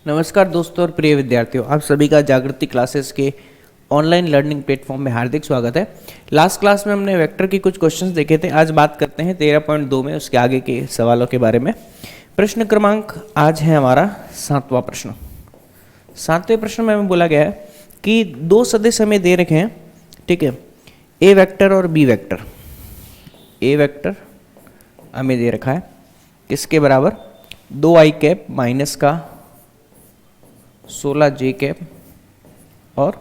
नमस्कार दोस्तों और प्रिय विद्यार्थियों, आप सभी का जागृति क्लासेस के ऑनलाइन लर्निंग प्लेटफॉर्म में हार्दिक स्वागत है। लास्ट क्लास में हमने वेक्टर की कुछ क्वेश्चंस देखे थे। आज बात करते हैं 13.2 में उसके आगे के सवालों के बारे में। प्रश्न क्रमांक आज है हमारा 7वां प्रश्न। 7वें प्रश्न में हमें बोला गया है कि दो सदिश हमें दे रखे हैं, ठीक है, ए वेक्टर और बी वेक्टर। ए वेक्टर हमें दे रखा है किसके बराबर, 2i कैप माइनस का 16 जे कैप और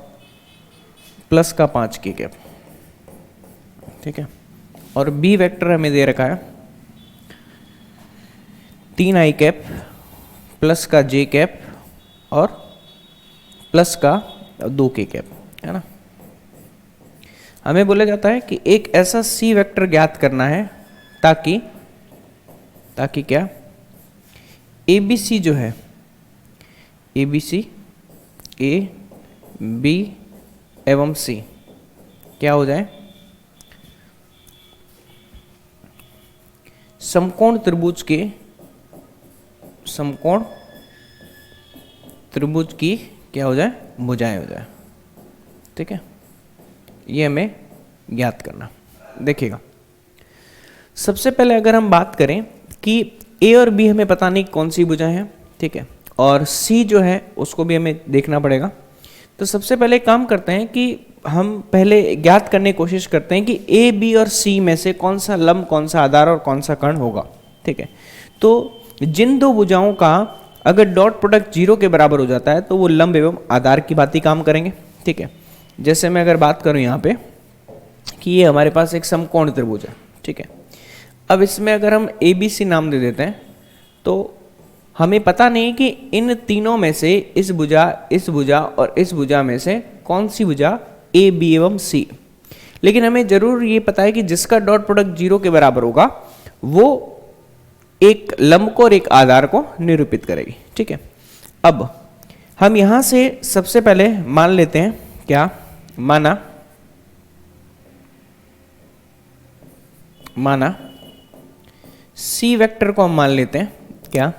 प्लस का 5 के कैप, ठीक है। और बी वेक्टर हमें दे रखा है 3i कैप प्लस का जे कैप और प्लस का 2 के कैप, है ना। हमें बोला जाता है कि एक ऐसा सी वेक्टर ज्ञात करना है ताकि क्या ए बी सी जो है, A B C, A B एवं सी क्या हो जाए, समकोण त्रिभुज की क्या हो जाए, भुजाएं हो जाए, ठीक है। ये हमें ज्ञात करना। देखिएगा, सबसे पहले अगर हम बात करें कि ए और बी हमें पता नहीं कौन सी भुजाएं हैं, ठीक है, और सी जो है उसको भी हमें देखना पड़ेगा। तो सबसे पहले काम करते हैं कि हम पहले ज्ञात करने की कोशिश करते हैं कि ए बी और सी में से कौन सा लंब, कौन सा आधार और कौन सा कर्ण होगा, ठीक है। तो जिन दो भुजाओं का अगर डॉट प्रोडक्ट 0 के बराबर हो जाता है तो वो लंब एवं आधार की बात ही काम करेंगे, ठीक है। जैसे मैं अगर बात करूं यहाँ पे कि ये हमारे पास एक समकोण त्रिभुज है, ठीक है। अब इसमें अगर हम ए बी सी नाम दे देते हैं तो हमें पता नहीं कि इन तीनों में से इस भुजा और इस भुजा में से कौन सी भुजा ए बी एवं सी, लेकिन हमें जरूर ये पता है कि जिसका डॉट प्रोडक्ट 0 के बराबर होगा वो एक लंब को और एक आधार को निरूपित करेगी, ठीक है। अब हम यहां से सबसे पहले मान लेते हैं, क्या माना सी वेक्टर को हम मान लेते हैं क्या,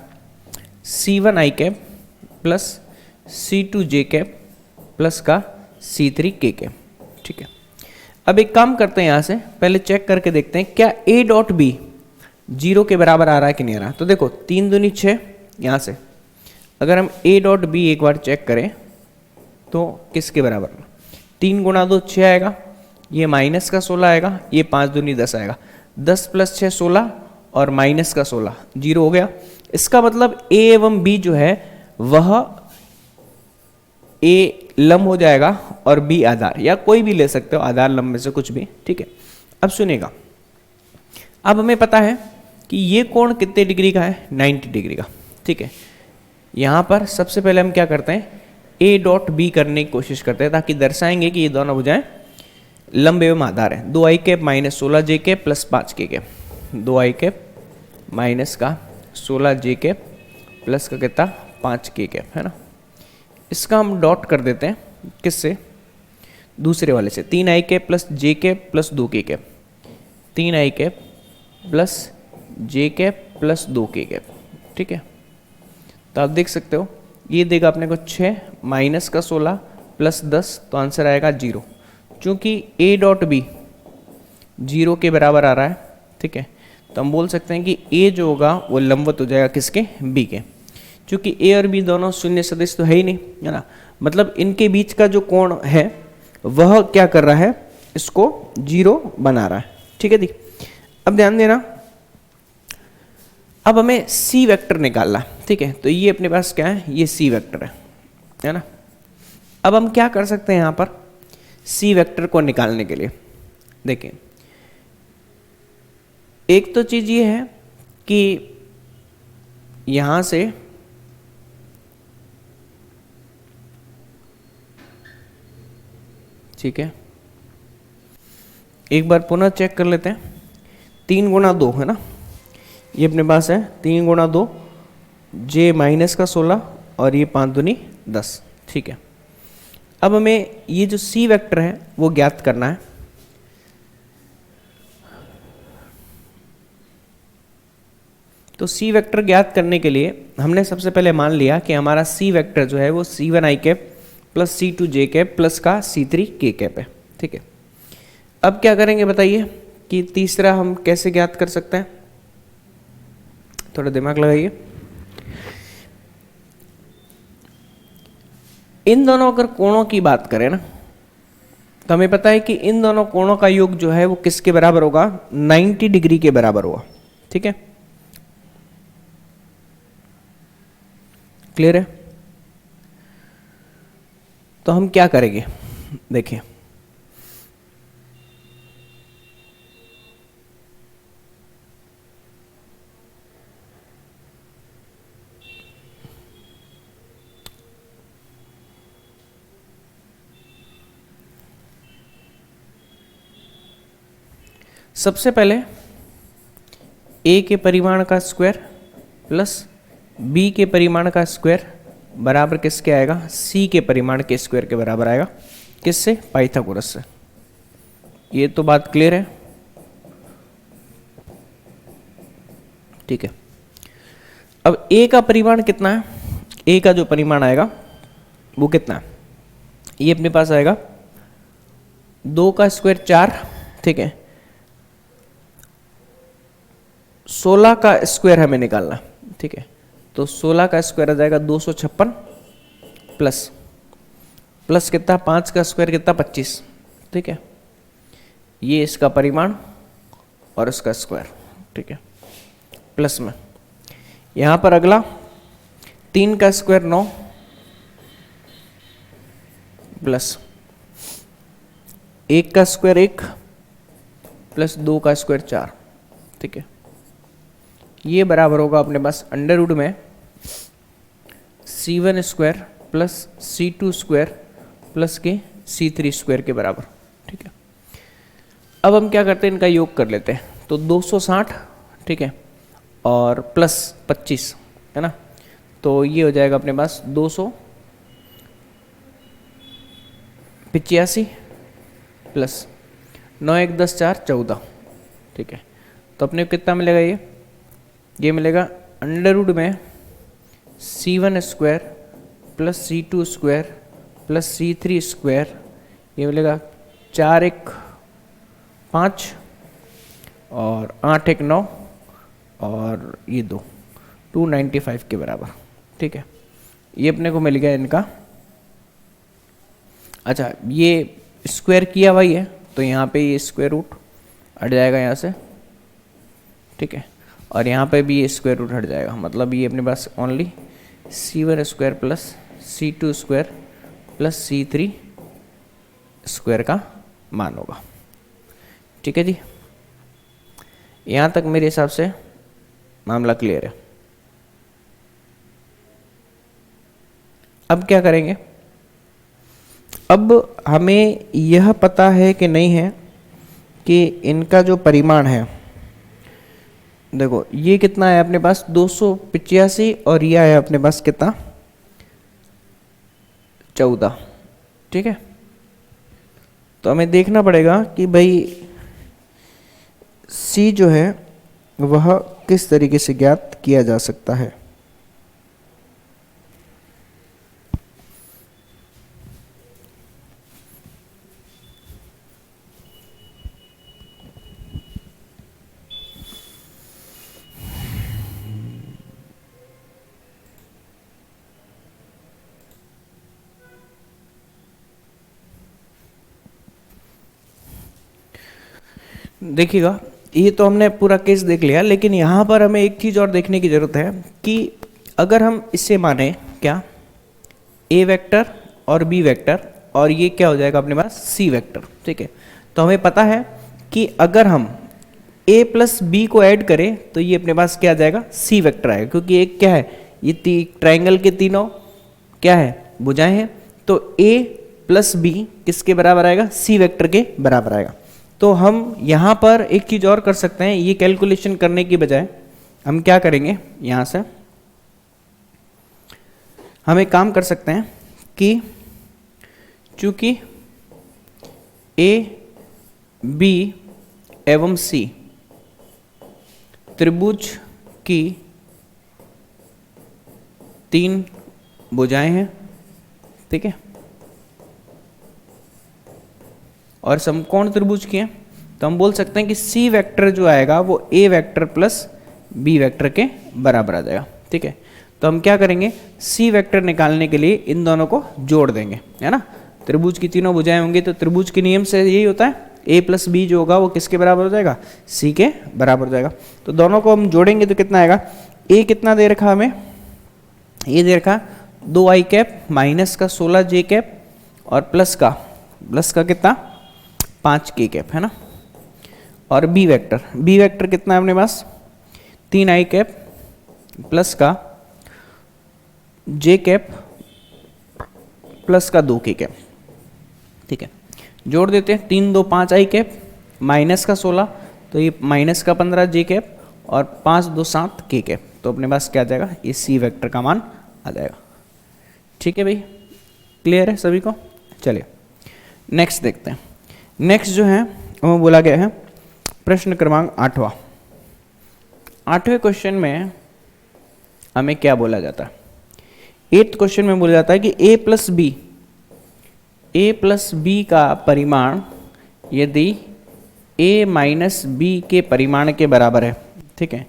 C1 i cap plus C2 j cap plus का C3 k कैप, ठीक है। अब एक काम करते हैं, यहां से पहले चेक करके देखते हैं क्या A डॉट बी 0 के बराबर आ रहा है कि नहीं आ रहा। तो देखो 3 दूनी 6, यहां से अगर हम A डॉट बी एक बार चेक करें तो किसके बराबर, 3 गुणा 2 6 आएगा, ये माइनस का 16 आएगा, ये 5 दूनी 10 आएगा, 10 प्लस 6 16 और माइनस का 16 0 हो गया। इसका मतलब ए एवं बी जो है वह ए लंब हो जाएगा और बी आधार, या कोई भी ले सकते हो आधार लंब में से कुछ भी, ठीक है। अब सुनिएगा, अब हमें पता है कि ये कोण कितने डिग्री का है, 90 डिग्री का, ठीक है। यहां पर सबसे पहले हम क्या करते हैं, ए डॉट बी करने की कोशिश करते हैं ताकि दर्शाएंगे कि ये दोनों भुजाएं लंब एवं आधार है। 2i कैप माइनस 16 जे कैप प्लस 5 के कैप, 2i कैप माइनस का 16 जे कैप प्लस का कितना 5 के कैप, है ना। इसका हम डॉट कर देते हैं किससे, दूसरे वाले से, 3i कैप प्लस जे कैप प्लस 2 के कैप, 3i कैप प्लस जे कैप प्लस 2 के कैप, ठीक है। तो आप देख सकते हो ये देगा अपने को 6 माइनस का 16 प्लस 10, तो आंसर आएगा 0। चूंकि a डॉट बी 0 के बराबर आ रहा है, ठीक है, तो हम बोल सकते हैं कि a जो होगा वो लंबवत हो जाएगा किसके, b के। क्योंकि a और b दोनों शून्य सदिश तो है ही नहीं, है ना, मतलब इनके बीच का जो कोण है वह क्या कर रहा है, इसको 0 बना रहा है, ठीक है। देखिए अब ध्यान देना, अब हमें c वेक्टर निकालना, ठीक है। तो ये अपने पास क्या है, ये c वेक्टर है ना। अब हम क्या कर सकते हैं यहां पर c वेक्टर को निकालने के लिए, देखिए एक तो चीज ये है कि यहां से ठीक है, एक बार पुनः चेक कर लेते हैं, 3 गुणा 2 है ना, ये अपने पास है 3 गुणा 2 जे माइनस का 16 और ये 5 दूनी 10, ठीक है। अब हमें ये जो सी वेक्टर है वो ज्ञात करना है। तो सी वेक्टर ज्ञात करने के लिए हमने सबसे पहले मान लिया कि हमारा सी वेक्टर जो है वो C1 i cap plus C2 j cap plus का C3 k कैप है, ठीक है। अब क्या करेंगे बताइए कि तीसरा हम कैसे ज्ञात कर सकते हैं, थोड़ा दिमाग लगाइए। इन दोनों अगर कोणों की बात करें ना, तो हमें पता है कि इन दोनों कोणों का योग जो है वो किसके बराबर होगा, 90 डिग्री के बराबर होगा, ठीक है। क्लियर है? तो हम क्या करेंगे, देखिए सबसे पहले a के परिमाण का स्क्वायर प्लस b के परिमाण का स्क्वायर बराबर किसके आएगा, c के परिमाण के स्क्वायर के बराबर आएगा, किससे, पाइथागोरस से। ये तो बात क्लियर है, ठीक है। अब a का परिमाण कितना है, a का जो परिमाण आएगा वो कितना है, ये अपने पास आएगा 2 का स्क्वायर 4, ठीक है। 16 का स्क्वायर हमें निकालना, ठीक है। तो 16 का स्क्वायर आ जाएगा 256 प्लस प्लस कितना, 5 का स्क्वायर कितना 25, ठीक है। ये इसका परिमाण और इसका स्क्वायर, ठीक है, प्लस में यहां पर अगला 3 का स्क्वायर 9 प्लस 1 का स्क्वायर 1 प्लस 2 का स्क्वायर 4, ठीक है। ये बराबर होगा अपने पास अंडर रूट में C1 square plus C2 square plus के C3 स्क्वायर के बराबर, ठीक है। अब हम क्या करते हैं, इनका योग कर लेते हैं। तो 260, ठीक है, और प्लस 25 है ना, तो ये हो जाएगा अपने पास 285 प्लस 9 1 10 4 14, ठीक है। तो अपने को कितना मिलेगा, ये मिलेगा अंडर रूट में C1 square plus C2 square plus C3 square, ये मिलेगा 4 1 5 और 8 1 9 और ये 295 के बराबर, ठीक है। ये अपने को मिल गया इनका। अच्छा, ये स्क्वायर किया हुआ ही है, तो यहाँ पे ये स्क्वायर रूट हट जाएगा यहाँ से, ठीक है, और यहाँ पे भी ये स्क्वायर रूट हट जाएगा, मतलब ये अपने पास only C1 square plus C2 square plus C3 square का मान होगा, ठीक है जी। यहाँ तक मेरे हिसाब से मामला क्लियर है। अब क्या करेंगे, अब हमें यह पता है कि नहीं है कि इनका जो परिमाण है, देखो ये कितना है अपने पास 285 और यह है अपने पास कितना 14, ठीक है। तो हमें देखना पड़ेगा कि भाई C जो है वह किस तरीके से ज्ञात किया जा सकता है। देखिएगा, ये तो हमने पूरा केस देख लिया, लेकिन यहाँ पर हमें एक चीज़ और देखने की ज़रूरत है कि अगर हम इसे माने क्या, A वेक्टर और B वेक्टर, और ये क्या हो जाएगा अपने पास C वेक्टर, ठीक है। तो हमें पता है कि अगर हम A प्लस B को ऐड करें तो ये अपने पास क्या आ जाएगा, C वेक्टर आएगा, क्योंकि एक क्या है, ये ट्राइंगल के तीनों क्या है, भुजाएं हैं। तो A प्लस B किसके बराबर आएगा, C वेक्टर के बराबर आएगा। तो हम यहाँ पर एक चीज़ और कर सकते हैं, ये कैलकुलेशन करने की बजाय हम क्या करेंगे, यहाँ से हम एक काम कर सकते हैं कि चूंकि A, B एवं C त्रिभुज की 3 भुजाएं हैं, ठीक है, और समकोण त्रिभुज की है, तो हम बोल सकते हैं कि सी वेक्टर जो आएगा वो ए वेक्टर प्लस बी वेक्टर के बराबर आ जाएगा, ठीक है। तो हम क्या करेंगे, सी वेक्टर निकालने के लिए इन दोनों को जोड़ देंगे, है ना। त्रिभुज की तीनों भुजाएं होंगी तो त्रिभुज के नियम से यही होता है, ए प्लस बी जो होगा वो किसके बराबर हो जाएगा, सी के बराबर हो जाएगा। तो दोनों को हम जोड़ेंगे तो कितना आएगा, ए कितना दे रखा हमें, ए दे रखा 2i कैप माइनस का 16j कैप और प्लस का कितना 5k कैप, है ना। और बी वेक्टर कितना है अपने पास, 3i कैप प्लस का j कैप प्लस का 2k कैप, ठीक है। जोड़ देते हैं, 3 2 5i कैप माइनस का 16, तो ये माइनस का 15j कैप और 5 2 7k कैप, तो अपने पास क्या आ जाएगा, ये सी वेक्टर का मान आ जाएगा, ठीक है भाई। क्लियर है सभी को। चलिए नेक्स्ट देखते हैं। नेक्स्ट जो है वो बोला गया है प्रश्न क्रमांक 8वां। 8वें क्वेश्चन में हमें क्या बोला जाता है, 8th क्वेश्चन में बोला जाता है कि ए प्लस बी का परिमाण यदि a माइनस बी के परिमाण के बराबर है, ठीक है,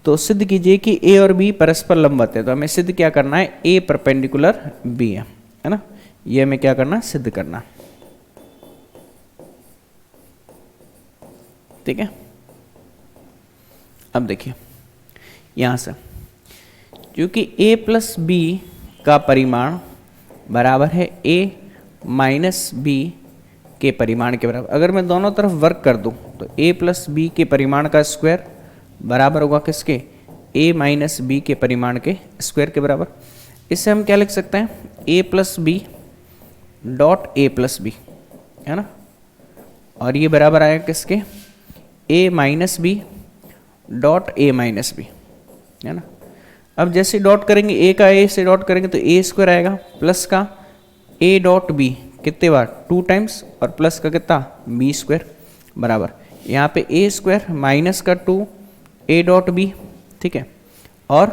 तो सिद्ध कीजिए कि a और b परस्पर लंबवत है। तो हमें सिद्ध क्या करना है, a परपेंडिकुलर b है ना, ये हमें क्या करना, सिद्ध करना, ठीक है। अब देखिए यहां से, क्योंकि a प्लस बी का परिमाण बराबर है a माइनस बी के परिमाण के बराबर, अगर मैं दोनों तरफ वर्क कर दूं तो a प्लस बी के परिमाण का स्क्वायर बराबर होगा किसके, a माइनस बी के परिमाण के स्क्वायर के बराबर। इससे हम क्या लिख सकते हैं, a plus b dot a plus b, है ना, और ये बराबर आएगा किसके, a minus b dot a minus b, है ना। अब जैसे डॉट करेंगे, a का a से डॉट करेंगे तो a स्क्वायर आएगा प्लस का a डॉट b कितने बार 2 टाइम्स और प्लस का कितना b स्क्वायर बराबर, यहाँ पे a स्क्वायर माइनस का 2 a डॉट b, ठीक है, और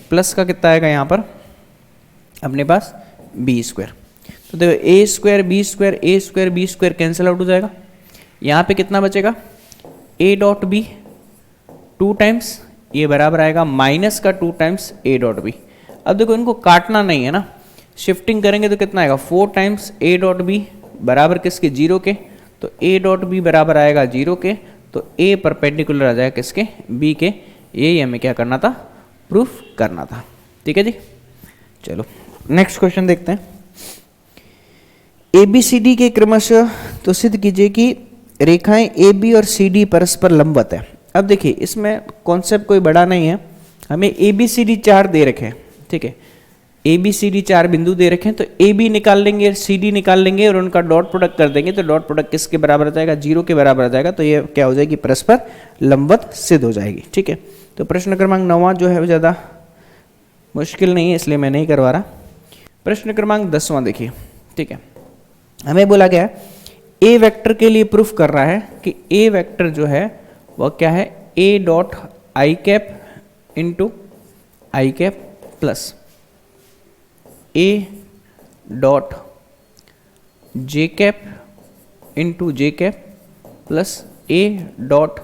प्लस का कितना आएगा यहाँ पर अपने पास b स्क्वायर। तो देखो a square b square a square b square cancel out हो जाएगा, यहाँ पे कितना बचेगा a डॉट b 2 टाइम्स, ये बराबर आएगा माइनस का 2 टाइम्स a डॉट b। अब देखो इनको काटना नहीं है ना, शिफ्टिंग करेंगे तो कितना आएगा 4 टाइम्स a डॉट b बराबर किसके 0 के, तो a डॉट b बराबर आएगा 0 के, तो a परपेंडिकुलर आ जाएगा किसके b के। यही हमें क्या करना था, प्रूफ करना था, ठीक है जी। चलो नेक्स्ट क्वेश्चन देखते हैं। ABCD के क्रमशः तो सिद्ध कीजिए कि रेखाएं AB और CD परस्पर लंबवत है। अब देखिए इसमें कॉन्सेप्ट कोई बड़ा नहीं है, हमें ABCD 4 दे रखे हैं, ठीक है, ABCD 4 बिंदु दे रखे हैं, तो AB निकाल लेंगे, CD निकाल लेंगे और उनका डॉट प्रोडक्ट कर देंगे, तो डॉट प्रोडक्ट किसके बराबर आ जाएगा, 0 के बराबर आ जाएगा, तो ये क्या हो जाएगी, परस्पर लंबवत सिद्ध हो जाएगी, ठीक है। तो प्रश्न क्रमांक 9वां जो है वो ज़्यादा मुश्किल नहीं है, इसलिए मैं नहीं करवा रहा। प्रश्न क्रमांक 10वां देखिए, ठीक है, हमें बोला गया ए वेक्टर के लिए प्रूफ कर रहा है कि ए वेक्टर जो है वह क्या है, ए dot I cap into I cap plus A dot J cap into J cap plus A dot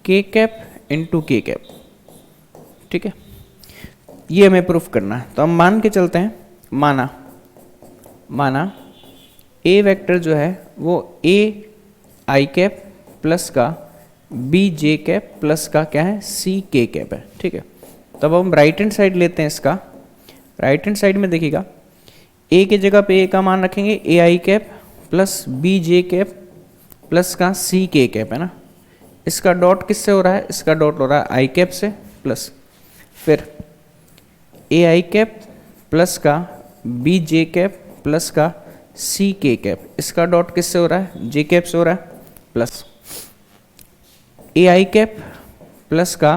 के कैप इंटू के कैप, ठीक है, ये हमें प्रूफ करना है। तो हम मान के चलते हैं, माना ए वेक्टर जो है वो ए आई कैप प्लस का बी जे कैप प्लस का क्या है, सी के कैप है, ठीक है। तब हम राइट हैंड साइड लेते हैं इसका, राइट हैंड साइड में देखिएगा ए की जगह पे ए का मान रखेंगे A I cap plus B J cap plus का सी के कैप, है ना। इसका डॉट किससे हो रहा है, इसका डॉट हो रहा है आई कैप से, प्लस फिर ए आई कैप प्लस का बी जे कैप प्लस का सी के कैप, इसका डॉट किससे हो रहा है, जे कैप से हो रहा है, plus A I cap plus का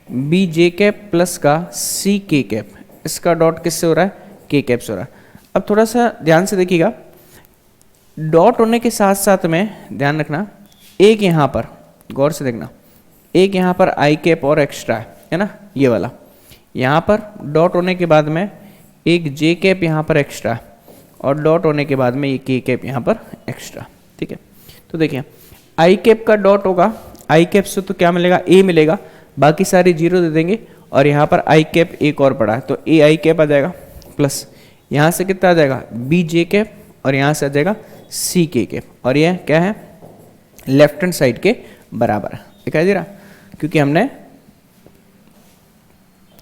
बी जे कैप प्लस का सी के कैप, इसका डॉट किससे हो रहा है, के कैप से हो रहा है। अब थोड़ा सा ध्यान से देखिएगा, डॉट होने के साथ साथ में ध्यान रखना, एक यहाँ पर गौर से देखना, एक यहाँ पर आई कैप और एक्स्ट्रा है ना, ये वाला, यहाँ पर डॉट होने के बाद में एक जे कैप यहाँ पर एक्स्ट्रा और डॉट होने के बाद में ये के कैप यहाँ पर एक्स्ट्रा, ठीक है। तो देखिए आई कैप का डॉट होगा, आई कैप से तो क्या मिलेगा, ए मिलेगा, बाकी सारे जीरो दे देंगे और यहाँ पर आई कैप एक और पड़ा है तो ए आई कैप आ जाएगा, प्लस यहाँ से कितना आ जाएगा बी जे कैप और यहाँ से आ जाएगा सी के कैप, और यह क्या है लेफ्ट हैंड साइड के बराबर है, दिखाई दे रहा, क्योंकि हमने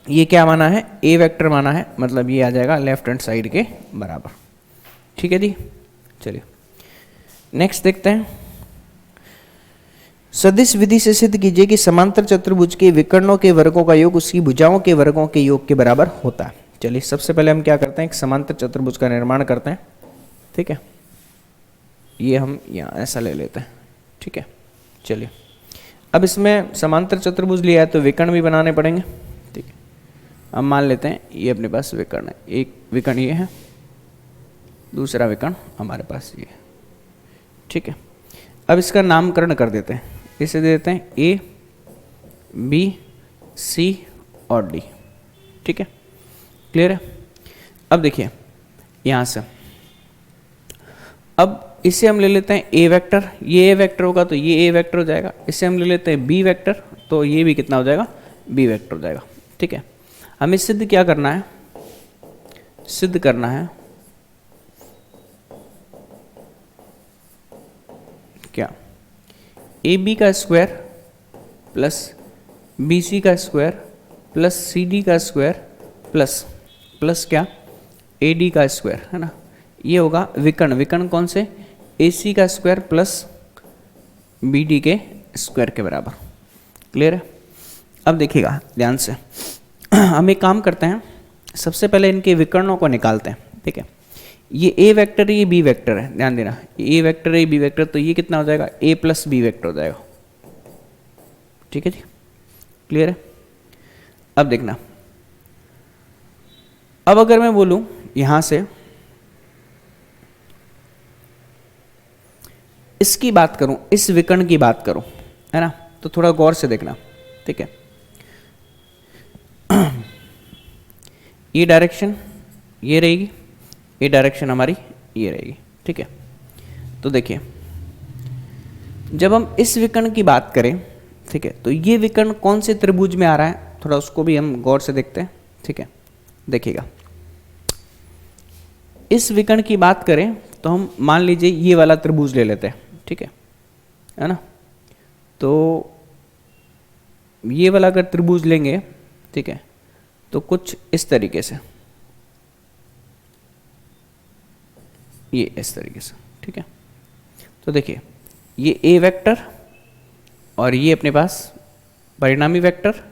ये क्या माना है, ए वेक्टर माना है, मतलब ये आ जाएगा लेफ्ट हैंड साइड के बराबर, ठीक है जी। चलिए नेक्स्ट देखते हैं। सदिश विधि से सिद्ध कीजिए कि समांतर चतुर्भुज के विकर्णों के वर्गों का योग उसकी भुजाओं के वर्गों के योग के बराबर होता है। चलिए सबसे पहले हम क्या करते हैं, एक समांतर चतुर्भुज का निर्माण करते हैं, ठीक है। ये हम यहाँ ऐसा ले लेते हैं, ठीक है। चलिए अब इसमें समांतर चतुर्भुज लिया है तो विकर्ण भी बनाने पड़ेंगे, ठीक है। अब मान लेते हैं ये अपने पास विकर्ण है, एक विकर्ण ये है, दूसरा विकर्ण हमारे पास ये है, ठीक है। अब इसका नामकरण कर देते हैं, इसे दे देते हैं ए बी सी और डी, ठीक है, क्लियर है। अब देखिए यहाँ से अब इसे हम ले लेते हैं ए वेक्टर, ये ए वेक्टर होगा तो ये ए वेक्टर हो जाएगा, इसे हम ले लेते हैं बी वेक्टर तो ये भी कितना हो जाएगा, बी वेक्टर हो जाएगा, ठीक है। हमें सिद्ध क्या करना है, सिद्ध करना है क्या, ए बी का स्क्वायर प्लस बी सी का स्क्वायर प्लस सी डी का स्क्वायर प्लस प्लस क्या ए डी का स्क्वायर, है ना, ये होगा विकर्ण। विकर्ण कौन से, ए सी का स्क्वायर प्लस बी डी के स्क्वायर के बराबर, क्लियर है। अब देखिएगा ध्यान से, हम एक काम करते हैं, सबसे पहले इनके विकर्णों को निकालते हैं, ठीक है। ये ए वेक्टर है, ये बी वेक्टर है, ध्यान देना, ए वेक्टर है, बी वेक्टर, तो ये कितना हो जाएगा, ए प्लस बी वेक्टर हो जाएगा, ठीक है जी, क्लियर है। अब देखना, अब अगर मैं बोलूं यहां से इसकी बात करूं, इस विकर्ण की बात करूं, है ना, तो थोड़ा गौर से देखना, ठीक है। ये डायरेक्शन ये रहेगी, ये डायरेक्शन हमारी ये रहेगी, ठीक है। तो देखिए जब हम इस विकर्ण की बात करें, ठीक है, तो ये विकर्ण कौन से त्रिभुज में आ रहा है, थोड़ा उसको भी हम गौर से देखते हैं, ठीक है। देखिएगा इस विकर्ण की बात करें तो हम मान लीजिए ये वाला त्रिभुज ले लेते हैं, ठीक है ना। तो ये वाला अगर त्रिभुज लेंगे, ठीक है, तो कुछ इस तरीके से, ये इस तरीके से, ठीक है। तो देखिए ये ए वेक्टर और ये अपने पास परिणामी वेक्टर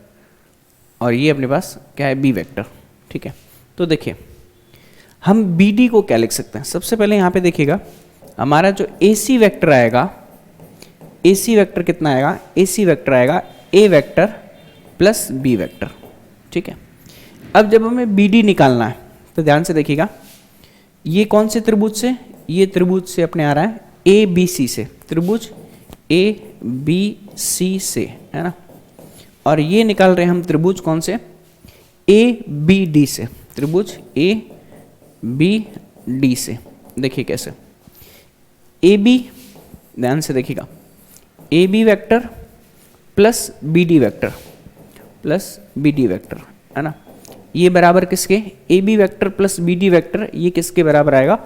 और ये अपने पास क्या है, बी वेक्टर, ठीक है। तो देखिए हम बी डी को क्या लिख सकते हैं, सबसे पहले यहाँ पे देखिएगा हमारा जो ए सी वेक्टर आएगा, ए सी वेक्टर कितना आएगा, ए सी वेक्टर आएगा ए वेक्टर प्लस बी वेक्टर, ठीक है। अब जब हमें बी डी निकालना है तो ध्यान से देखिएगा, ये कौन से त्रिभुज से, ये त्रिभुज से अपने आ रहा है ए बी सी से, त्रिभुज ए बी सी से, है ना, और ये निकाल रहे हैं हम त्रिभुज कौन से, ए बी डी से, त्रिभुज ए बी डी से। देखिए कैसे, ए बी, ध्यान से देखिएगा, a b vector plus b d vector plus b d vector, है ना, ये बराबर किसके, a b vector plus b d vector, ये किसके बराबर आएगा,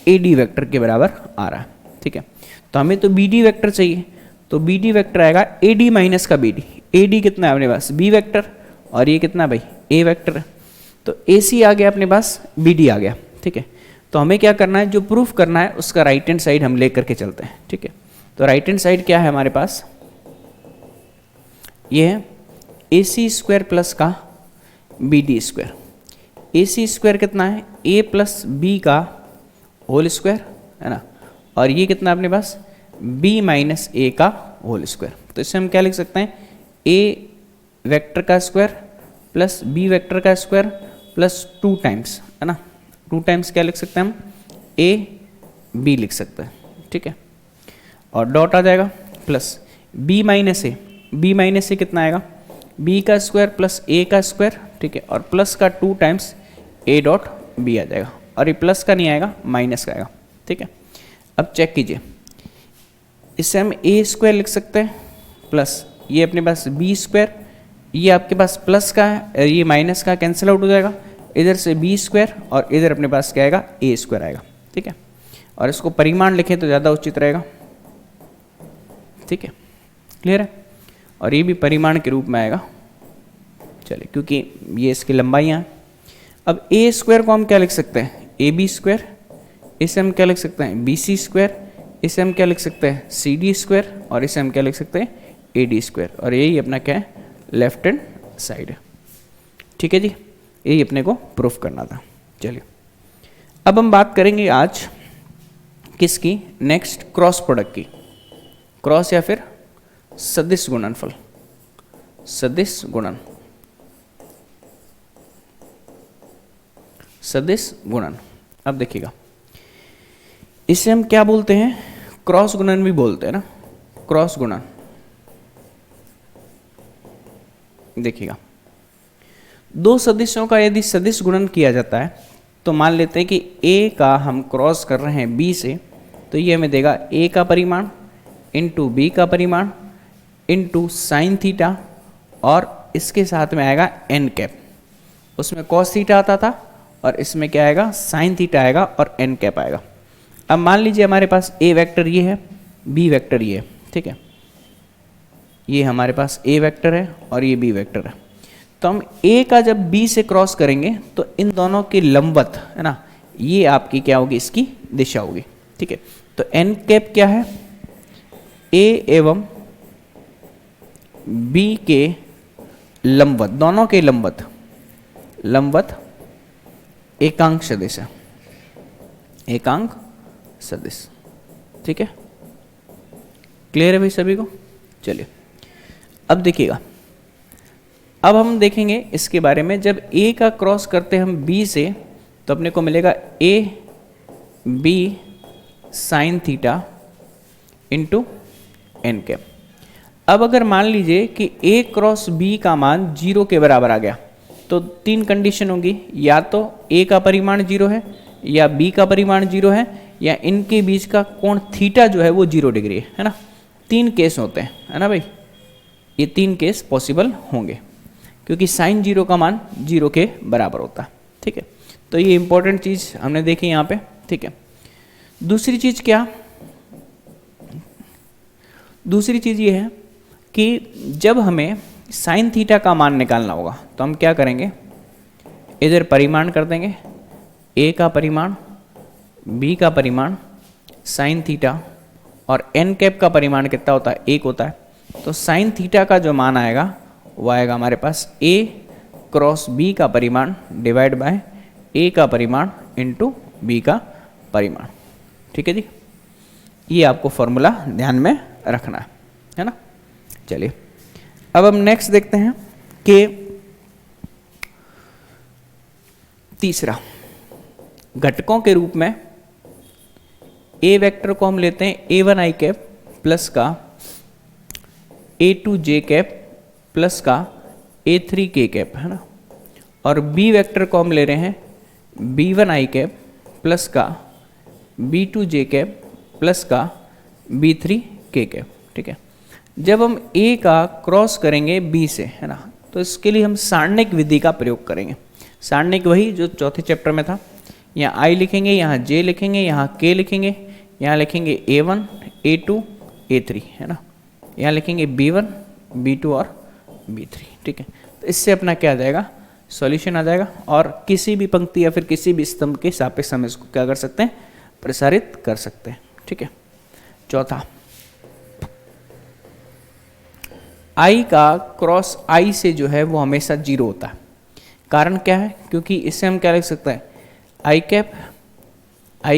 ए डी वेक्टर के बराबर आ रहा है, ठीक है। तो हमें तो बी डी वेक्टर चाहिए, तो बी डी वेक्टर आएगा ए डी माइनस का बी डी, ए डी कितना है अपने पास, बी वेक्टर, और ये कितना भाई, ए वेक्टर है, तो ए सी आ गया अपने पास, बी डी आ गया, ठीक है। तो हमें क्या करना है, जो प्रूफ करना है उसका राइट हैंड साइड हम लेकर के चलते हैं, ठीक है। तो राइट हैंड साइड क्या है हमारे पास, ये है ए सी स्क्वायर प्लस का बी डी स्क्वायर, ए सी स्क्वायर कितना है, ए प्लस बी का होल स्क्वायर, है ना, और ये कितना अपने पास, बी माइनस ए का होल स्क्वायर। तो इससे हम क्या लिख सकते हैं, ए वेक्टर का स्क्वायर प्लस बी वेक्टर का स्क्वायर प्लस 2 टाइम्स, है ना, 2 टाइम्स क्या लिख सकते हैं हम, ए बी लिख सकते हैं, ठीक है, और डॉट आ जाएगा प्लस बी माइनस ए, बी माइनस ए कितना आएगा, बी का स्क्वायर प्लस ए का स्क्वायर, ठीक है, और प्लस का 2 टाइम्स ए डॉट बी आ जाएगा, और ये प्लस का नहीं आएगा, माइनस का आएगा, ठीक है। अब चेक कीजिए, इसे हम ए स्क्वायर लिख सकते हैं प्लस ये अपने पास बी स्क्वायर, ये आपके पास प्लस का है, ये माइनस का कैंसिल आउट हो जाएगा, इधर से बी स्क्वायर और इधर अपने पास क्या आएगा, ए स्क्वायर आएगा, ठीक है। और इसको परिमाण लिखें तो ज़्यादा उचित रहेगा, ठीक है, क्लियर है। और ये भी परिमाण के रूप में आएगा, चलिए, क्योंकि ये इसकी लंबाइयाँ हैं। अब ए स्क्वायर को हम क्या लिख सकते हैं, ए बी स्क्वायर, इसे हम क्या लिख सकते हैं, बी सी स्क्वायर, इसे हम क्या लिख सकते हैं, सी डी स्क्वायर, और इसे हम क्या लिख सकते हैं, ए डी स्क्वायर, और यही अपना क्या है, लेफ्ट हैंड साइड है, ठीक है जी। यही अपने को प्रूफ करना था। चलिए अब हम बात करेंगे आज किसकी, नेक्स्ट क्रॉस प्रोडक्ट की, क्रॉस या फिर सदिश गुणनफल, सदिश गुणन, सदिश गुणन। अब देखिएगा, इसे हम क्या बोलते हैं, क्रॉस गुणन भी बोलते हैं ना, क्रॉस गुणन। देखिएगा, दो सदिशों का यदि सदिश गुणन किया जाता है तो मान लेते हैं कि a का हम क्रॉस कर रहे हैं b से, तो ये हमें देगा a का परिमाण इंटू b का परिमाण इंटू साइन थीटा, और इसके साथ में आएगा n कैप, उसमें कॉस थीटा आता था और इसमें क्या आएगा, साइन थीटा आएगा और n कैप आएगा। अब मान लीजिए हमारे पास a वेक्टर ये है, b वेक्टर ये है, ठीक है, ये हमारे पास a वेक्टर है और ये b वेक्टर है। तो हम a का जब b से क्रॉस करेंगे तो इन दोनों के लंबवत है ना, ये आपकी क्या होगी, इसकी दिशा होगी, ठीक है। तो n कैप क्या है, a एवं b के लंबवत, दोनों के लंबवत, लंबवत एकांक सदिश है, एकांक सदिश, ठीक है, क्लियर है भाई सभी को। चलिए अब देखिएगा, अब हम देखेंगे इसके बारे में, जब a का क्रॉस करते हैं हम b से तो अपने को मिलेगा a b sine theta into n cap. अब अगर मान लीजिए कि a क्रॉस b का मान 0 के बराबर आ गया तो 3 कंडीशन होंगी, या तो a का परिमाण 0 है, या b का परिमाण 0 है, या इनके बीच का कोण थीटा जो है वो 0 डिग्री है ना। 3 केस होते हैं, है ना भाई, ये 3 केस पॉसिबल होंगे क्योंकि साइन 0 का मान 0 के बराबर होता है, ठीक है। तो ये इंपॉर्टेंट चीज़ हमने देखी यहाँ पे, ठीक है। दूसरी चीज़ क्या, दूसरी चीज़ ये है कि जब हमें साइन थीटा का मान निकालना होगा तो हम क्या करेंगे, इधर परिमाण कर देंगे, a का परिमाण, b का परिमाण, साइन थीटा, और n कैप का परिमाण कितना होता है, 1 होता है। तो साइन थीटा का जो मान आएगा वो आएगा हमारे पास a क्रॉस b का परिमाण डिवाइड बाय a का परिमाण इंटू b का परिमाण, ठीक है जी। ये आपको फॉर्मूला ध्यान में रखना है ना। चलिए अब हम नेक्स्ट देखते हैं कि तीसरा, घटकों के रूप में a वेक्टर को हम लेते हैं a1 i कैप प्लस का a2 j कैप प्लस का a3 k कैप, है ना, और b वेक्टर को हम ले रहे हैं b1 i कैप प्लस का b2 j कैप प्लस का b3 k कैप, ठीक है। जब हम a का क्रॉस करेंगे b से, है ना, तो इसके लिए हम सारणिक विधि का प्रयोग करेंगे। सारणिक वही जो चौथे चैप्टर में था, यहाँ i लिखेंगे, यहाँ j लिखेंगे, यहाँ k लिखेंगे, यहाँ लिखेंगे a1 a2 a3, है ना, यहाँ लिखेंगे b1 b2 और b3, ठीक है। तो इससे अपना क्या आ जाएगा, सॉल्यूशन आ जाएगा, और किसी भी पंक्ति या फिर किसी भी स्तंभ के सापेक्ष हम इसको क्या कर सकते हैं, प्रसारित कर सकते हैं, ठीक है। चौथा, i का क्रॉस i से जो है वो हमेशा 0 होता है। कारण क्या है, क्योंकि इससे हम क्या लिख सकते हैं, i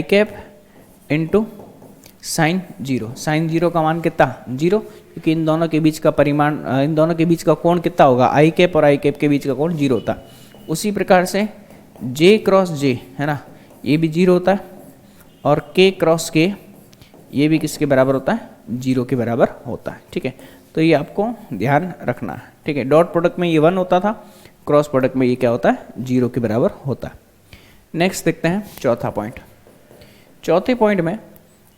cap into sine 0, sine 0 का मान कितना, 0, क्योंकि इन दोनों के बीच का परिमाण, इन दोनों के बीच का कोण कितना होगा, i कैप और i कैप के बीच का कोण 0 होता है। उसी प्रकार से j क्रॉस j, है ना, ये भी 0 होता है, और k क्रॉस k ये भी किसके बराबर होता है, 0 के बराबर होता है, ठीक है। तो ये आपको ध्यान रखना है, ठीक है। डॉट प्रोडक्ट में ये 1 होता था, क्रॉस प्रोडक्ट में ये क्या होता है, 0 के बराबर होता है। नेक्स्ट देखते हैं चौथा पॉइंट। चौथे पॉइंट में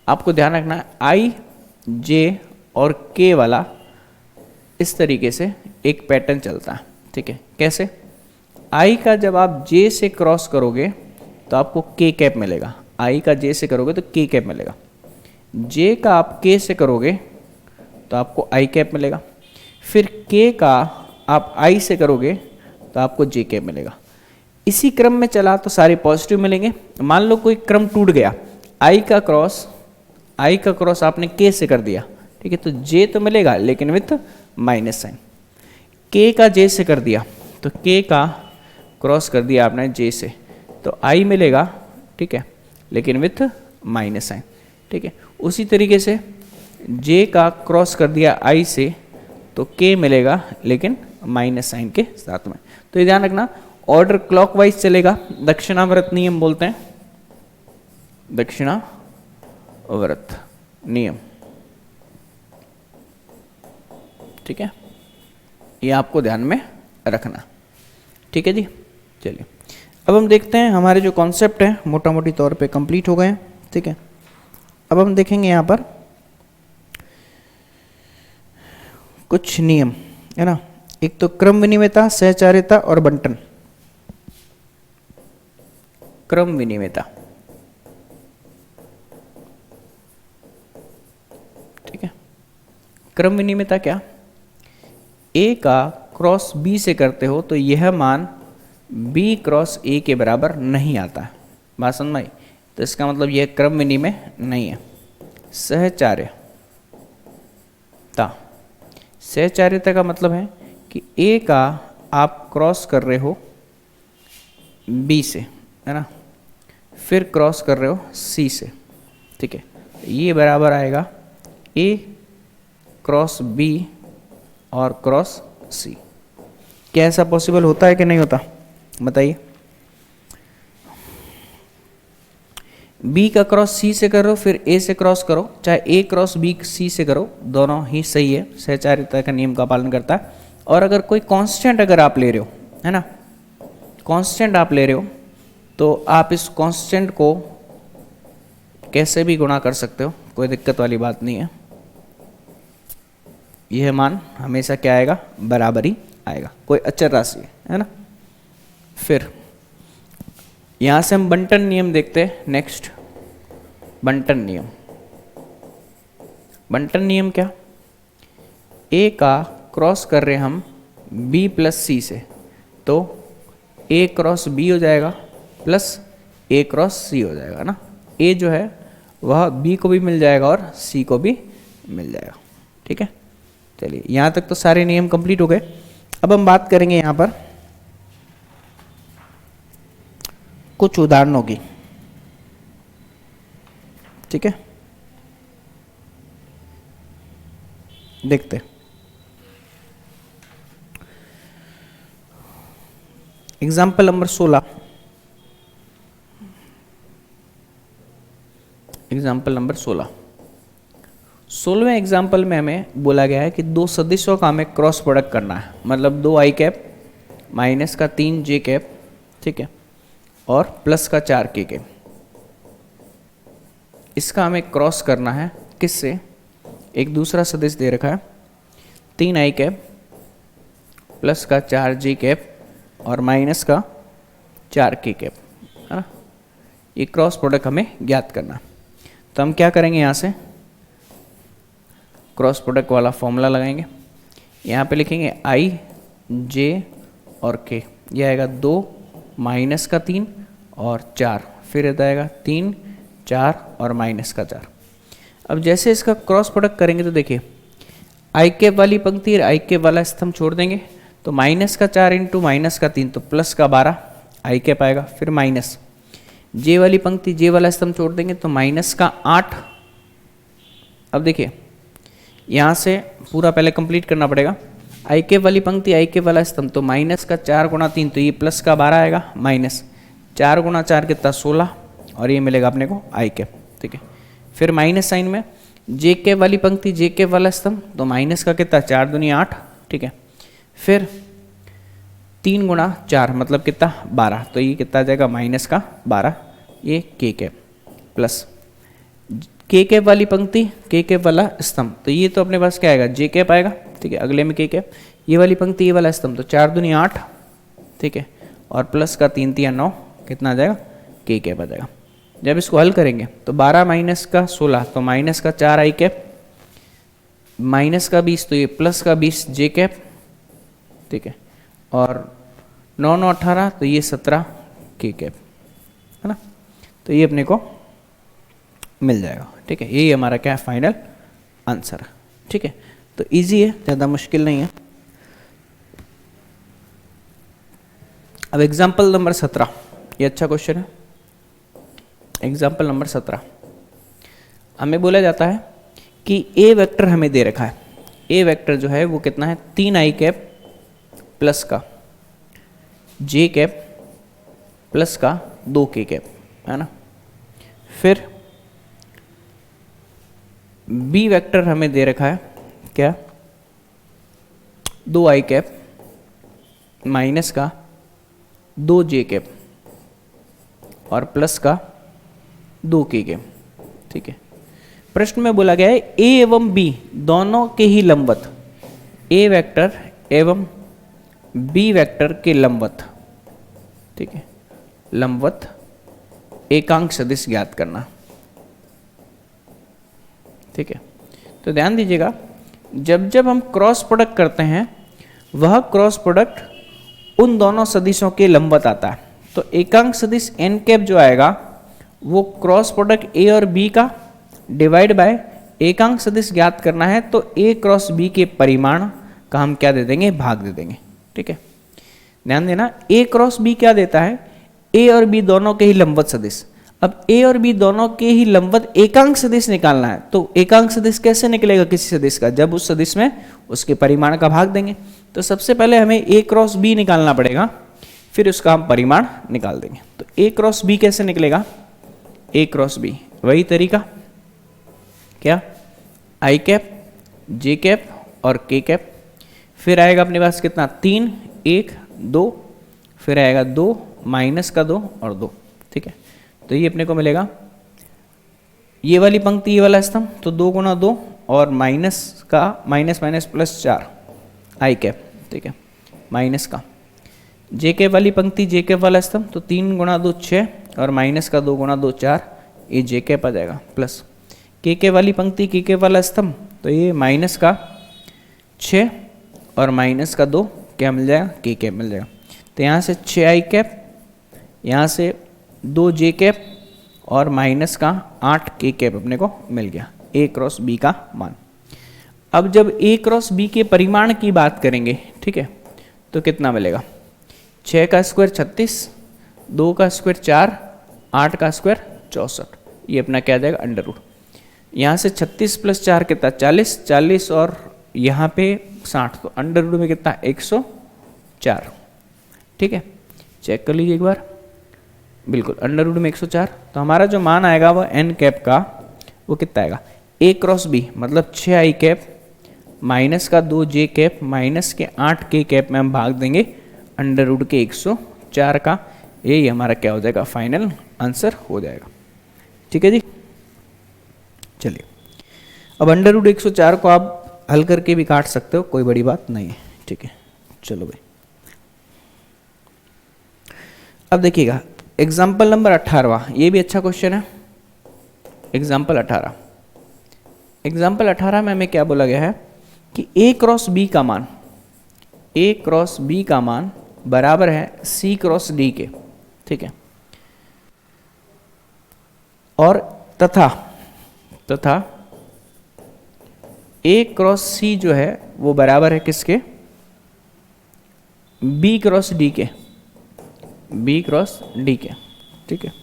आपको ध्यान रखना है आई, जे और के वाला इस तरीके से एक पैटर्न चलता है, ठीक है। कैसे? आई का जब आप जे से क्रॉस करोगे तो आपको के कैप मिलेगा, आई का जे से करोगे तो के कैप मिलेगा। जे का आप के से करोगे तो आपको आई कैप मिलेगा। फिर के का आप आई से करोगे तो आपको जे कैप मिलेगा। इसी क्रम में चला तो सारे पॉजिटिव मिलेंगे। मान लो कोई क्रम टूट गया, आई का क्रॉस आपने के से कर दिया, ठीक है, तो जे तो मिलेगा लेकिन विथ माइनस साइन। के का जे से कर दिया तो के का क्रॉस कर दिया आपने जे से तो आई मिलेगा, ठीक है, लेकिन विथ माइनस साइन, ठीक है। उसी तरीके से जे का क्रॉस कर दिया आई से तो के मिलेगा लेकिन माइनस साइन के साथ में। तो ये ध्यान रखना, ऑर्डर क्लॉकवाइज चलेगा, दक्षिणावर्त नियम बोलते हैं, दक्षिणावर्त नियम, ठीक है, ये आपको ध्यान में रखना, ठीक है जी। चलिए अब हम देखते हैं हमारे जो कॉन्सेप्ट है मोटा मोटी तौर पे कंप्लीट हो गए हैं, ठीक है। अब हम देखेंगे यहाँ पर कुछ नियम है ना, एक तो क्रम विनिमेयता, सहचार्यता और बंटन। क्रम विनिमेयता, ठीक है। क्रम विनिमेयता क्या, ए का क्रॉस बी से करते हो तो यह मान बी क्रॉस ए के बराबर नहीं आता है, बात समझ में आई? तो इसका मतलब यह क्रम विनिमय नहीं है। सहचार्यता, सहचार्यता का मतलब है कि ए का आप क्रॉस कर रहे हो बी से, है ना, फिर क्रॉस कर रहे हो सी से, ठीक है, ये बराबर आएगा ए क्रॉस बी और क्रॉस सी। क्या ऐसा पॉसिबल होता है कि नहीं होता, बताइए? बी का क्रॉस सी से करो फिर ए से क्रॉस करो, चाहे ए क्रॉस बी सी से करो, दोनों ही सही है, सहचार्यता का नियम का पालन करता है। और अगर कोई कांस्टेंट अगर आप ले रहे हो, है ना, कांस्टेंट आप ले रहे हो तो आप इस कांस्टेंट को कैसे भी गुणा कर सकते हो, कोई दिक्कत वाली बात नहीं है। यह मान हमेशा क्या आएगा, बराबर ही आएगा, कोई अचर राशि है ना। फिर यहां से हम बंटन नियम देखते हैं। नेक्स्ट बंटन नियम। बंटन नियम क्या, ए का क्रॉस कर रहे हम बी प्लस सी से तो ए क्रॉस बी हो जाएगा प्लस ए क्रॉस सी हो जाएगा ना। ए जो है वह बी को भी मिल जाएगा और सी को भी मिल जाएगा, ठीक है। चलिए यहाँ तक तो सारे नियम कंप्लीट हो गए। अब हम बात करेंगे यहाँ पर कुछ उदाहरणों की, ठीक है, देखते। एग्जाम्पल नंबर 16, एग्जाम्पल नंबर 16वें एग्जाम्पल में हमें बोला गया है कि दो सदिशों का हमें क्रॉस प्रोडक्ट करना है, मतलब 2 आई कैप माइनस का 3 जे कैप, ठीक है, और प्लस का 4 के कैप। इसका हमें क्रॉस करना है किससे, एक दूसरा सदिश दे रखा है 3 आई कैप प्लस का 4 जे कैप और माइनस का 4 के कैप, है ना। ये क्रॉस प्रोडक्ट हमें ज्ञात करना। तो हम क्या करेंगे, यहाँ से क्रॉस प्रोडक्ट वाला फॉर्मूला लगाएंगे। यहाँ पे लिखेंगे आई जे और के, ये आएगा 2 माइनस का 3 और 4, फिर ये आएगा 3 4 और माइनस का 4। अब जैसे इसका क्रॉस प्रोडक्ट करेंगे तो देखिए आई कैप वाली पंक्ति और आई कैप वाला स्तंभ छोड़ देंगे तो माइनस का 4 इंटू माइनस का 3 तो प्लस का 12 आई कैप आएगा, फिर माइनस जे वाली पंक्ति जे वाला स्तंभ छोड़ देंगे तो माइनस का 8। अब देखिए यहाँ से पूरा पहले कंप्लीट करना पड़ेगा, आई कैप वाली पंक्ति आई कैप वाला स्तंभ तो माइनस का 4 गुणा 3 तो ये प्लस का 12 आएगा, माइनस 4 गुणा 4 कितना 16 और ये मिलेगा अपने को आई कैप, ठीक है। फिर माइनस साइन में जे के वाली पंक्ति जे के वाला स्तंभ, तो माइनस का कितना 4 दूनी 8, ठीक है। फिर 3 गुणा 4 मतलब कितना 12, तो ये कितना आ जाएगा माइनस का 12, ये के कैप प्लस के कैप वाली पंक्ति के कैप वाला स्तंभ, तो ये तो अपने पास क्या आएगा जे कैप आएगा, ठीक है। अगले में के कैप, ये वाली पंक्ति ये वाला स्तंभ, तो 4 दूनी 8, ठीक है, और प्लस का 3 3 9 कितना आ जाएगा के कैप आ जाएगा। जब इसको हल करेंगे तो 12 माइनस का 16, तो माइनस का 4 आई कैप, माइनस का 20, तो ये प्लस का 20 जे कैप, ठीक है, और 9 9 18, तो ये 17 के कैप, है ना। तो ये अपने को मिल जाएगा, ठीक है। यही हमारा क्या है फाइनल आंसर, ठीक है। तो इजी है, ज़्यादा मुश्किल नहीं है। अब एग्जाम्पल नंबर 17, ये अच्छा क्वेश्चन है। एग्जाम्पल नंबर 17, हमें बोला जाता है कि ए वेक्टर हमें दे रखा है। ए वेक्टर जो है वो कितना है 3 आई कैप प्लस का जे कैप प्लस का 2 के कैप, है ना। फिर बी वेक्टर हमें दे रखा है क्या 2 आई कैप माइनस का 2 जे कैप और प्लस का 2 के कैप, ठीक है। प्रश्न में बोला गया है ए एवं बी दोनों के ही लंबवत, ए वेक्टर एवं बी वेक्टर के लंबवत, ठीक है, लंबवत एकांक सदिश ज्ञात करना, ठीक है। तो ध्यान दीजिएगा, जब जब हम क्रॉस प्रोडक्ट करते हैं वह क्रॉस प्रोडक्ट उन दोनों सदिशों के लंबवत आता है। तो एकांक सदिश एन कैप जो आएगा वो क्रॉस प्रोडक्ट ए और बी का डिवाइड बाय एकांक सदिश ज्ञात करना है, तो ए क्रॉस बी के परिमाण का हम क्या दे देंगे भाग दे देंगे, ठीक है। ध्यान देना, ए क्रॉस बी क्या देता है ए और बी दोनों के ही लंबवत सदिश। अब ए और बी दोनों के ही लंबवत एकांक सदिश निकालना है, तो एकांक सदिश कैसे निकलेगा किसी सदिश का, जब उस सदिश में उसके परिमाण का भाग देंगे। तो सबसे पहले हमें ए क्रॉस बी निकालना पड़ेगा, फिर उसका हम परिमाण निकाल देंगे। तो ए क्रॉस बी कैसे निकलेगा, ए क्रॉस बी वही तरीका क्या आई कैप जे कैप और के कैप, फिर आएगा अपने पास कितना 3 1 2, फिर आएगा 2 माइनस का 2 और 2, ठीक है। तो ये अपने को मिलेगा ये वाली पंक्ति ये वाला स्तंभ, तो 2 गुणा 2 और माइनस का माइनस माइनस प्लस 4 आई कैप, ठीक है, माइनस का जे कैप वाली पंक्ति जे कैप वाला स्तंभ, तो 3 गुणा 2 6 और माइनस का 2 गुणा 2 4, ये जे कैप आ जाएगा, प्लस के कैप वाली पंक्ति के कैप वाला स्तंभ, तो ये माइनस का 6 और माइनस का 2 क्या मिल जाएगा के कैप मिल जाएगा। तो यहाँ से 6 आई कैप, यहाँ से 2 जे कैप और माइनस का 8 के कैप अपने को मिल गया ए क्रॉस बी का मान। अब जब ए क्रॉस बी के परिमाण की बात करेंगे, ठीक है, तो कितना मिलेगा 6 का स्क्वायर 36, 2 का स्क्वायर 4, 8 का स्क्वायर 64, ये अपना क्या आ जाएगा अंडर रूट। यहाँ से 36 प्लस 4 कितना 40, 40 और यहाँ पे 60, तो अंडर रूट में कितना 104, ठीक है। चेक कर लीजिए एक बार, बिल्कुल अंडर रूट में 104। तो हमारा जो मान आएगा वह एन कैप का वो कितना आएगा ए क्रॉस बी मतलब 6 आई कैप माइनस का 2 जे कैप माइनस के 8 के कैप में हम भाग देंगे अंडर रूट के 104 का, यही हमारा क्या हो जाएगा फाइनल आंसर हो जाएगा, ठीक है जी। चलिए, अब अंडर रूट 104 को आप हल करके भी काट सकते हो, कोई बड़ी बात नहीं है, ठीक है। चलो भाई, अब देखिएगा एग्जाम्पल नंबर 18, ये भी अच्छा क्वेश्चन है। एग्जाम्पल 18, एग्जाम्पल 18 में हमें क्या बोला गया है कि ए क्रॉस बी का मान, ए क्रॉस बी का मान बराबर है सी क्रॉस डी के, ठीक है, और तथा ए क्रॉस सी जो है वो बराबर है किसके बी क्रॉस डी के, बी क्रॉस डी के, ठीक है।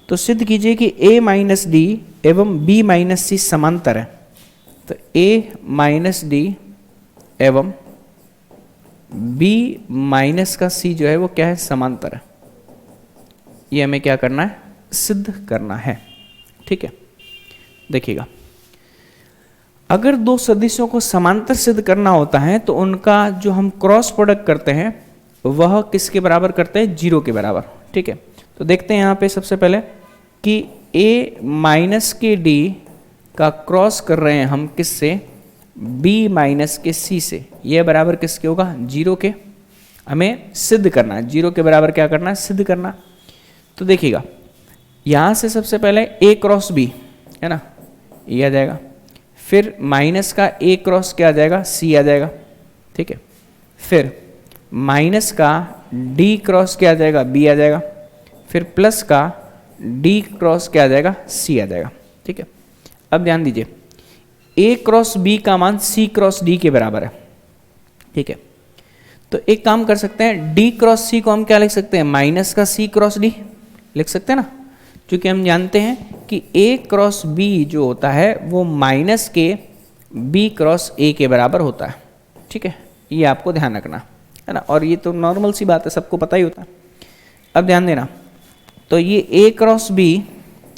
तो सिद्ध कीजिए कि a माइनस डी एवं b माइनस सी समांतर है। तो a माइनस डी एवं b माइनस का c जो है वो क्या है समांतर है, ये हमें क्या करना है सिद्ध करना है, ठीक है। देखिएगा अगर दो सदिशों को समांतर सिद्ध करना होता है तो उनका जो हम क्रॉस प्रोडक्ट करते हैं वह किसके बराबर करते हैं, 0 के बराबर। ठीक है, तो देखते हैं यहाँ पे सबसे पहले कि a माइनस के d का क्रॉस कर रहे हैं हम किससे, b माइनस के c से। यह बराबर किसके होगा, 0 के। हमें सिद्ध करना है, 0 के बराबर क्या करना है, सिद्ध करना। तो देखिएगा यहाँ से सबसे पहले a क्रॉस b है ना, ये आ जाएगा, फिर माइनस का a क्रॉस क्या आ जाएगा, c आ जाएगा। ठीक है, फिर माइनस का d क्रॉस क्या आ जाएगा, b आ जाएगा, फिर प्लस का d क्रॉस क्या आ जाएगा, c आ जाएगा। ठीक है, अब ध्यान दीजिए a क्रॉस b का मान c क्रॉस d के बराबर है। ठीक है, तो एक काम कर सकते हैं, d क्रॉस c को हम क्या लिख सकते हैं, माइनस का c क्रॉस d लिख सकते हैं ना, क्योंकि हम जानते हैं कि a क्रॉस b जो होता है वो माइनस के b क्रॉस a के बराबर होता है। ठीक है, ये आपको ध्यान रखना है ना, और ये तो नॉर्मल सी बात है, सबको पता ही होता है। अब ध्यान देना, तो ये a क्रॉस b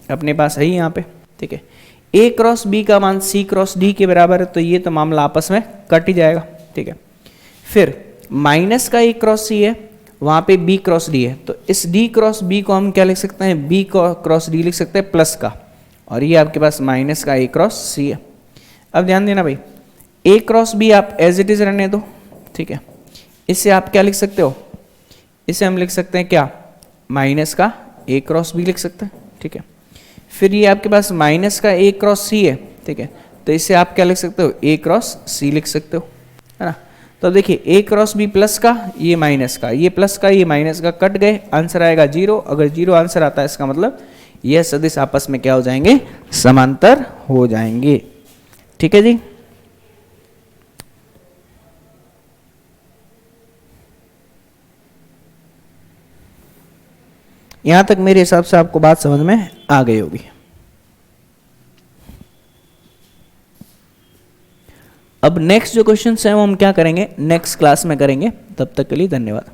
अपने पास है यहाँ पे। ठीक है, a क्रॉस b का मान c क्रॉस d के बराबर है, तो ये तो मामला आपस में कट ही जाएगा। ठीक है, फिर माइनस का a क्रॉस c है, वहाँ पे b क्रॉस d है, तो इस d क्रॉस b को हम क्या लिख सकते हैं, b क्रॉस d लिख सकते हैं प्लस का, और ये आपके पास माइनस का a क्रॉस c है। अब ध्यान देना भाई, a क्रॉस b आप एज इट इज रहने दो। ठीक है, इससे आप क्या लिख सकते हो, इसे हम लिख सकते हैं क्या, माइनस का a क्रॉस b लिख सकते हैं। ठीक है, फिर ये आपके पास माइनस का a क्रॉस c है। ठीक है, तो इसे आप क्या लिख सकते हो, a क्रॉस c लिख सकते हो, है ना। तो देखिए a क्रॉस b प्लस का, ये माइनस का, ये प्लस का, ये माइनस का, कट गए, आंसर आएगा 0। अगर 0 आंसर आता है इसका मतलब यह सदिश आपस में क्या हो जाएंगे, समांतर हो जाएंगे। ठीक है जी, यहां तक मेरे हिसाब से आपको बात समझ में आ गई होगी। अब नेक्स्ट जो क्वेश्चन है वो हम क्या करेंगे, नेक्स्ट क्लास में करेंगे। तब तक के लिए धन्यवाद।